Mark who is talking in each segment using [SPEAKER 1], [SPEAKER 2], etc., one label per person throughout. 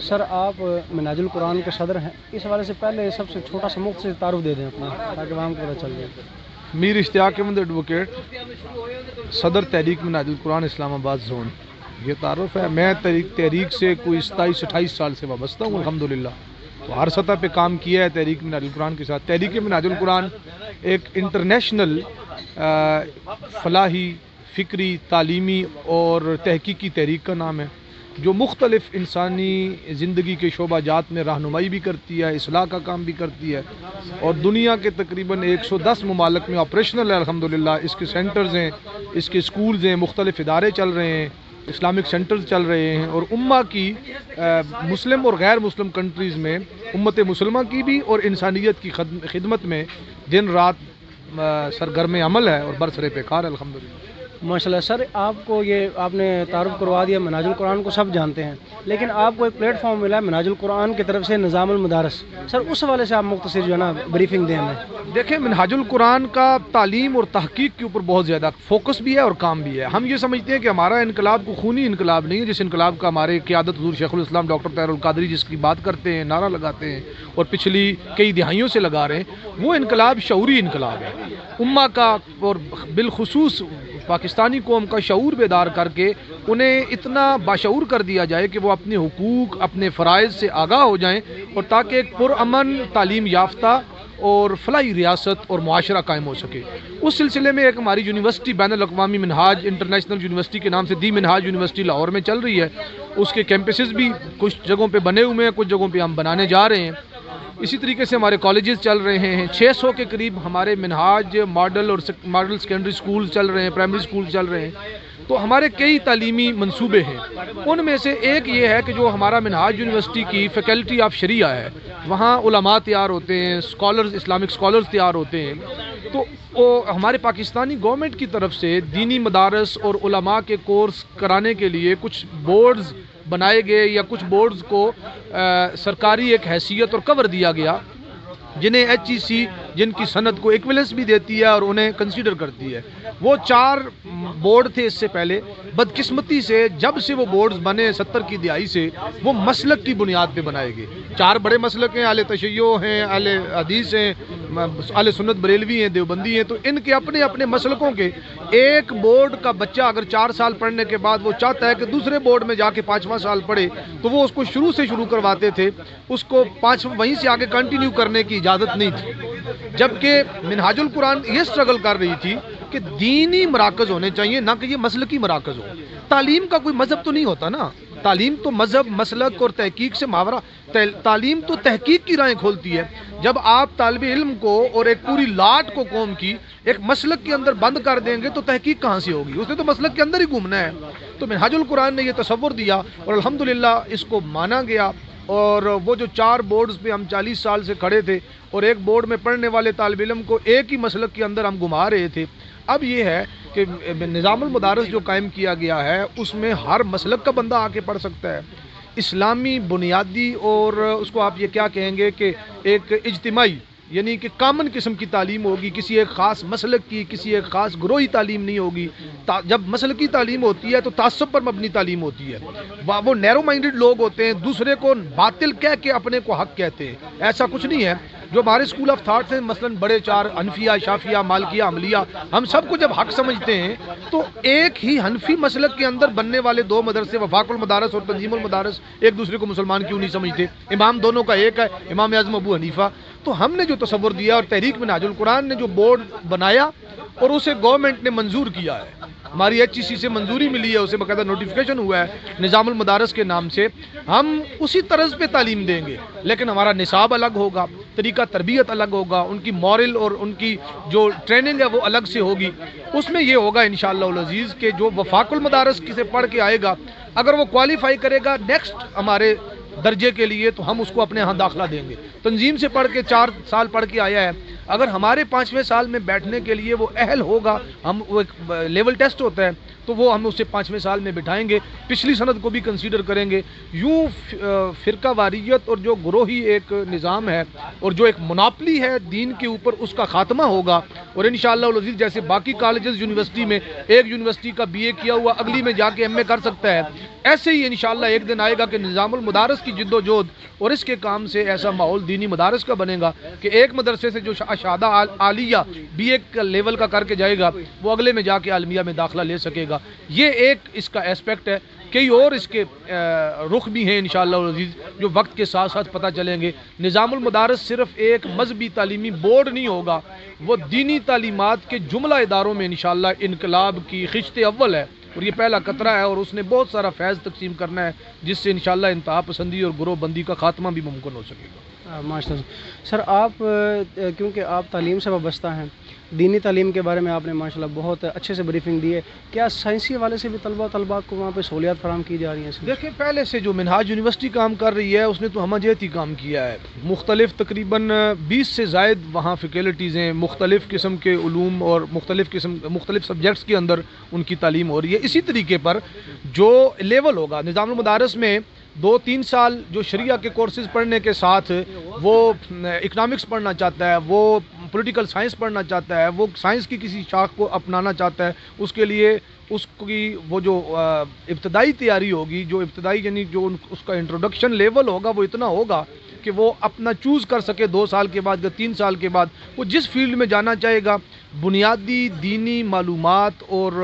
[SPEAKER 1] سر آپ منہاج القرآن کے صدر ہیں، اس حوالے سے پہلے سب سے چھوٹا سا مختصر تعارف دے دیں اپنا تاکہ عوام کو پتہ چل جائے۔
[SPEAKER 2] میر اشتیاق احمد ایڈوکیٹ، صدر تحریک منہاج القرآن اسلام آباد زون، یہ تعارف ہے۔ میں تحریک سے کوئی 27-28 سال سے وابستہ ہوں الحمدللہ، تو ہر سطح پہ کام کیا ہے تحریک منہاج القرآن کے ساتھ۔ تحریک منہاج القرآن ایک انٹرنیشنل فلاحی، فکری، تعلیمی اور تحقیقی تحریک کا نام ہے، جو مختلف انسانی زندگی کے شعبہ جات میں رہنمائی بھی کرتی ہے، اصلاح کا کام بھی کرتی ہے، اور دنیا کے تقریباً 110 ممالک میں آپریشنل ہے الحمدللہ۔ اس کے سینٹرز ہیں، اس کے سکولز ہیں، مختلف ادارے چل رہے ہیں، اسلامک سینٹرز چل رہے ہیں، اور امہ کی مسلم اور غیر مسلم کنٹریز میں امت مسلمہ کی بھی اور انسانیت کی خدمت میں دن رات سرگرم عمل ہے اور برسر پیکار ہے الحمدللہ۔
[SPEAKER 1] ماشاءاللہ سر، آپ کو یہ آپ نے تعارف کروا دیا، منہاج القرآن کو سب جانتے ہیں، لیکن آپ کو ایک پلیٹ فارم ملا ہے منہاج القرآن کی طرف سے نظام المدارس، سر اس حوالے سے آپ مختصر جو ہے نا بریفنگ دیں ہمیں۔
[SPEAKER 2] دیکھیں، منہاج القرآن کا تعلیم اور تحقیق کے اوپر بہت زیادہ فوکس بھی ہے اور کام بھی ہے۔ ہم یہ سمجھتے ہیں کہ ہمارا انقلاب کو خونی انقلاب نہیں ہے، جس انقلاب کا ہمارے قیادت حضور شیخ الاسلام ڈاکٹر طاہر القادری جس کی بات کرتے ہیں، نعرہ لگاتے ہیں اور پچھلی کئی دہائیوں سے لگا رہے ہیں، وہ انقلاب شعوری انقلاب ہے۔ امہ کا اور بالخصوص پاکستانی قوم کا شعور بیدار کر کے انہیں اتنا باشعور کر دیا جائے کہ وہ اپنے حقوق، اپنے فرائض سے آگاہ ہو جائیں، اور تاکہ ایک پرامن، تعلیم یافتہ اور فلاحی ریاست اور معاشرہ قائم ہو سکے۔ اس سلسلے میں ایک ہماری یونیورسٹی بین الاقوامی منہاج انٹرنیشنل یونیورسٹی کے نام سے دی منہاج یونیورسٹی لاہور میں چل رہی ہے۔ اس کے کیمپسز بھی کچھ جگہوں پہ بنے ہوئے ہیں، کچھ جگہوں پہ ہم بنانے جا رہے ہیں۔ اسی طریقے سے ہمارے کالجز چل رہے ہیں، 600 کے قریب ہمارے منہاج ماڈل اور ماڈل سیکنڈری سکول چل رہے ہیں، پرائمری سکول چل رہے ہیں۔ تو ہمارے کئی تعلیمی منصوبے ہیں، ان میں سے ایک یہ ہے کہ جو ہمارا منہاج یونیورسٹی کی فیکلٹی آف شریعہ ہے، وہاں علماء تیار ہوتے ہیں، اسکالرز، اسلامک اسکالرز تیار ہوتے ہیں۔ تو ہمارے پاکستانی گورنمنٹ کی طرف سے دینی مدارس اور علماء کے کورس کرانے کے لیے کچھ بورڈز بنائے گئے، یا کچھ بورڈز کو سرکاری ایک حیثیت اور کور دیا گیا، جنہیں HEC جن کی سند کو ایکویلنس بھی دیتی ہے اور انہیں کنسیڈر کرتی ہے۔ وہ 4 بورڈ تھے اس سے پہلے، بدقسمتی سے جب سے وہ بورڈز بنے 70 کی دہائی سے، وہ مسلک کی بنیاد پہ بنائے گئے۔ 4 بڑے مسلک ہیں، اہل تشیع ہیں، اہل حدیث ہیں، اہل سنت بریلوی ہیں، دیوبندی ہیں، تو ان کے اپنے اپنے مسلکوں کے ایک بورڈ کا بچہ اگر 4 سال پڑھنے کے بعد وہ چاہتا ہے کہ دوسرے بورڈ میں جا کے 5واں سال پڑھے، تو وہ اس کو شروع سے شروع کرواتے تھے، اس کو وہیں سے آگے کنٹینیو کرنے کی اجازت نہیں تھی۔ جبکہ منہاج القرآن یہ سٹرگل کر رہی تھی کہ دینی مراکز ہونے چاہیے، نہ کہ یہ مسلکی مراکز ہو۔ تعلیم کا کوئی مذہب تو نہیں ہوتا نا، تعلیم تو مذہب، مسلک اور تحقیق سے ماورا، تعلیم تو تحقیق کی راہیں کھولتی ہے۔ جب آپ طالب علم کو اور ایک پوری لاٹ کو قوم کی ایک مسلک کے اندر بند کر دیں گے تو تحقیق کہاں سے ہوگی؟ اس نے تو مسلک کے اندر ہی گھومنا ہے۔ تو منہاج القرآن نے یہ تصور دیا اور الحمدللہ اس کو مانا گیا، اور وہ جو 4 بورڈز پہ ہم 40 سال سے کھڑے تھے اور ایک بورڈ میں پڑھنے والے طالب علم کو ایک ہی مسلک کے اندر ہم گھما رہے تھے، اب یہ ہے کہ نظام المدارس جو قائم کیا گیا ہے اس میں ہر مسلک کا بندہ آ کے پڑھ سکتا ہے۔ اسلامی بنیادی اور اس کو آپ یہ کیا کہیں گے کہ ایک اجتماعی، یعنی کہ کامن قسم کی تعلیم ہوگی، کسی ایک خاص مسلک کی، کسی ایک خاص گروہی تعلیم نہیں ہوگی۔ جب مسلکی تعلیم ہوتی ہے تو تعصب پر مبنی تعلیم ہوتی ہے، وہ نیرو مائنڈڈ لوگ ہوتے ہیں، دوسرے کو باطل کہہ کے اپنے کو حق کہتے ہیں۔ ایسا کچھ نہیں ہے۔ جو ہمارے اسکول آف تھاٹس ہیں، مثلا بڑے 4 حنفیہ، شافعیہ، مالکیہ، حنبلیہ، ہم سب کو جب حق سمجھتے ہیں تو ایک ہی حنفی مسلک کے اندر بننے والے 2 مدرسے، وفاق المدارس اور تنظیم المدارس، ایک دوسرے کو مسلمان کیوں نہیں سمجھتے؟ امام دونوں کا ایک ہے، امام اعظم ابو حنیفہ۔ تو ہم نے جو تصور دیا اور تحریک منہاج القرآن نے جو بورڈ بنایا اور اسے گورنمنٹ نے منظور کیا ہے، ہماری HEC سے منظوری ملی ہے، اسے باقاعدہ نوٹیفیکیشن ہوا ہے نظام المدارس کے نام سے، ہم اسی طرز پہ تعلیم دیں گے، لیکن ہمارا نصاب الگ ہوگا، طریقہ تربیت الگ ہوگا، ان کی مورل اور ان کی جو ٹریننگ ہے وہ الگ سے ہوگی۔ اس میں یہ ہوگا انشاءاللہ العزیز کہ جو وفاق المدارس سے پڑھ کے آئے گا، اگر وہ کوالیفائی کرے گا نیکسٹ ہمارے درجے کے لیے، تو ہم اس کو اپنے ہاں داخلہ دیں گے۔ تنظیم سے پڑھ کے 4 سال پڑھ کے آیا ہے، اگر ہمارے 5ویں سال میں بیٹھنے کے لیے وہ اہل ہوگا، ہم وہ ایک لیول ٹیسٹ ہوتا ہے، تو وہ ہم اسے 5ویں سال میں بٹھائیں گے، پچھلی سند کو بھی کنسیڈر کریں گے. یوں فرقہ واریت اور جو گروہی ایک نظام ہے اور جو ایک مناپلی ہے دین کے اوپر، اس کا خاتمہ ہوگا. اور انشاءاللہ العزیز جیسے باقی کالجز یونیورسٹی میں ایک یونیورسٹی کا BA کیا ہوا اگلی میں جا کے MA کر سکتا ہے، ایسے ہی انشاءاللہ ایک دن آئے گا کہ نظام المدارس کی جد و جہد اور اس کے کام سے ایسا ماحول دینی مدارس کا بنے گا کہ ایک مدرسے سے جو شہادہ عالیہ BA کا لیول کا کر کے جائے گا وہ اگلے میں جا کے عالمیہ میں داخلہ لے سکے گا. یہ ایک اس کا ایسپیکٹ ہے. کئی اور اس کے رخ بھی ہیں انشاءاللہ العزیز جو وقت کے ساتھ ساتھ پتہ چلیں گے. نظام المدارس صرف ایک مذہبی تعلیمی بورڈ نہیں ہوگا، وہ دینی تعلیمات کے جملہ اداروں میں انشاءاللہ انقلاب کی خشت اول ہے، اور یہ پہلا قطرہ ہے، اور اس نے بہت سارا فیض تقسیم کرنا ہے جس سے انشاءاللہ انتہا پسندی اور گروہ بندی کا خاتمہ بھی ممکن ہو سکے گا.
[SPEAKER 1] ماشاء اللہ سر، آپ کیونکہ آپ تعلیم سے وابستہ ہیں، دینی تعلیم کے بارے میں آپ نے ماشاءاللہ بہت اچھے سے بریفنگ دی ہے. کیا سائنسی حوالے سے بھی طلباء کو وہاں پہ سہولیات فراہم کی جا رہی ہیں؟
[SPEAKER 2] دیکھیں پہلے سے جو منہاج یونیورسٹی کام کر رہی ہے اس نے تو ہمہ کام کیا ہے. مختلف تقریباً 20 سے زائد وہاں فیکلٹیز ہیں، مختلف قسم کے علوم اور مختلف سبجیکٹس کے اندر ان کی تعلیم ہو رہی ہے. اسی طریقے پر جو لیول ہوگا نظام المدارس میں 2-3 سال جو شریعہ کے کورسز پڑھنے کے ساتھ وہ اکنامکس پڑھنا چاہتا ہے، وہ پولیٹیکل سائنس پڑھنا چاہتا ہے، وہ سائنس کی کسی شاخ کو اپنانا چاہتا ہے، اس کے لیے اس کی وہ جو ابتدائی تیاری ہوگی، جو ابتدائی یعنی جو اس کا انٹروڈکشن لیول ہوگا وہ اتنا ہوگا کہ وہ اپنا چوز کر سکے 2 سال کے بعد یا 3 سال کے بعد وہ جس فیلڈ میں جانا چاہے گا. بنیادی دینی معلومات اور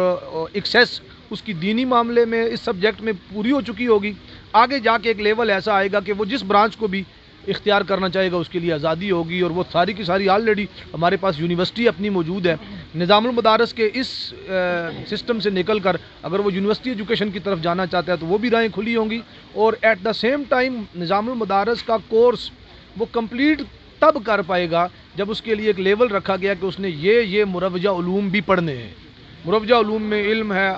[SPEAKER 2] ایکسیس اس کی دینی معاملے میں اس سبجیکٹ میں پوری ہو چکی ہوگی. آگے جا کے ایک لیول ایسا آئے گا کہ وہ جس برانچ کو بھی اختیار کرنا چاہے گا اس کے لیے آزادی ہوگی، اور وہ ساری کی ساری آلریڈی ہمارے پاس یونیورسٹی اپنی موجود ہے. نظام المدارس کے اس سسٹم سے نکل کر اگر وہ یونیورسٹی ایجوکیشن کی طرف جانا چاہتا ہے تو وہ بھی راہیں کھلی ہوں گی، اور ایٹ دا سیم ٹائم نظام المدارس کا کورس وہ کمپلیٹ تب کر پائے گا جب اس کے لیے ایک لیول رکھا گیا کہ اس نے یہ مروجہ علوم بھی پڑھنے ہیں. مروجہ علوم میں علم ہے،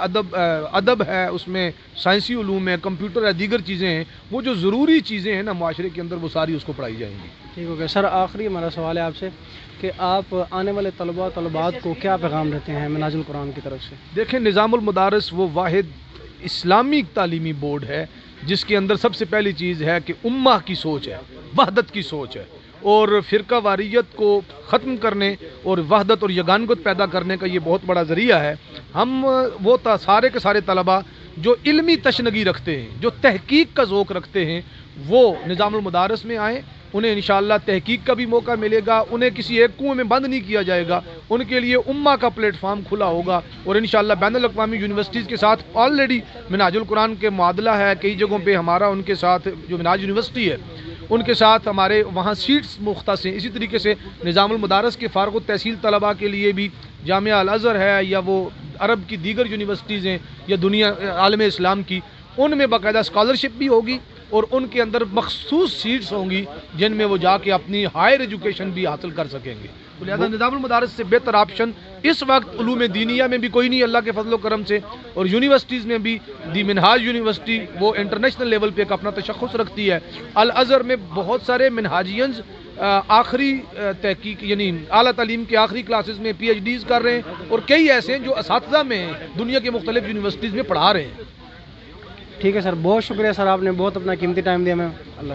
[SPEAKER 2] ادب ہے، اس میں سائنسی علوم ہے، کمپیوٹر ہے، دیگر چیزیں ہیں. وہ جو ضروری چیزیں ہیں نا معاشرے کے اندر وہ ساری اس کو پڑھائی جائیں گی.
[SPEAKER 1] ٹھیک ہو گیا سر. آخری ہمارا سوال ہے آپ سے کہ آپ آنے والے طلبات کو کیا پیغام دیتے ہیں منہاج القرآن کی طرف سے؟
[SPEAKER 2] دیکھیں نظام المدارس وہ واحد اسلامی تعلیمی بورڈ ہے جس کے اندر سب سے پہلی چیز ہے کہ امہ کی سوچ ہے، وحدت کی سوچ ہے، اور فرقہ واریت کو ختم کرنے اور وحدت اور یگانگت پیدا کرنے کا یہ بہت بڑا ذریعہ ہے. ہم وہ سارے کے سارے طلباء جو علمی تشنگی رکھتے ہیں، جو تحقیق کا ذوق رکھتے ہیں، وہ نظام المدارس میں آئیں. انہیں انشاءاللہ تحقیق کا بھی موقع ملے گا، انہیں کسی ایک کنویں میں بند نہیں کیا جائے گا، ان کے لیے امہ کا پلیٹ فارم کھلا ہوگا. اور انشاءاللہ بین الاقوامی یونیورسٹیز کے ساتھ آلریڈی منہاج القرآن کے معادلہ ہے. کئی جگہوں پہ ہمارا ان کے ساتھ جو منہاج یونیورسٹی ہے ان کے ساتھ ہمارے وہاں سیٹس مختص ہیں. اسی طریقے سے نظام المدارس کے فارغ التحصیل طلباء کے لیے بھی جامعہ الازہر ہے یا وہ عرب کی دیگر یونیورسٹیز ہیں یا دنیا عالم اسلام کی، ان میں باقاعدہ اسکالرشپ بھی ہوگی اور ان کے اندر مخصوص سیٹس ہوں گی جن میں وہ جا کے اپنی ہائر ایجوکیشن بھی حاصل کر سکیں گے. لہذا نظام المدارس سے بہتر آپشن اس وقت علوم دینیہ میں بھی کوئی نہیں اللہ کے فضل و کرم سے، اور یونیورسٹیز میں بھی دی منہاج یونیورسٹی وہ انٹرنیشنل لیول پہ ایک اپنا تشخص رکھتی ہے. الازہر میں بہت سارے منہاجینز آخری تحقیق یعنی اعلیٰ تعلیم کے آخری کلاسز میں PhDs کر رہے ہیں، اور کئی ایسے ہیں جو اساتذہ میں دنیا کے مختلف یونیورسٹیز میں پڑھا رہے ہیں.
[SPEAKER 1] ٹھیک ہے سر، بہت شکریہ سر، آپ نے بہت اپنا قیمتی ٹائم دیا. میں اللہ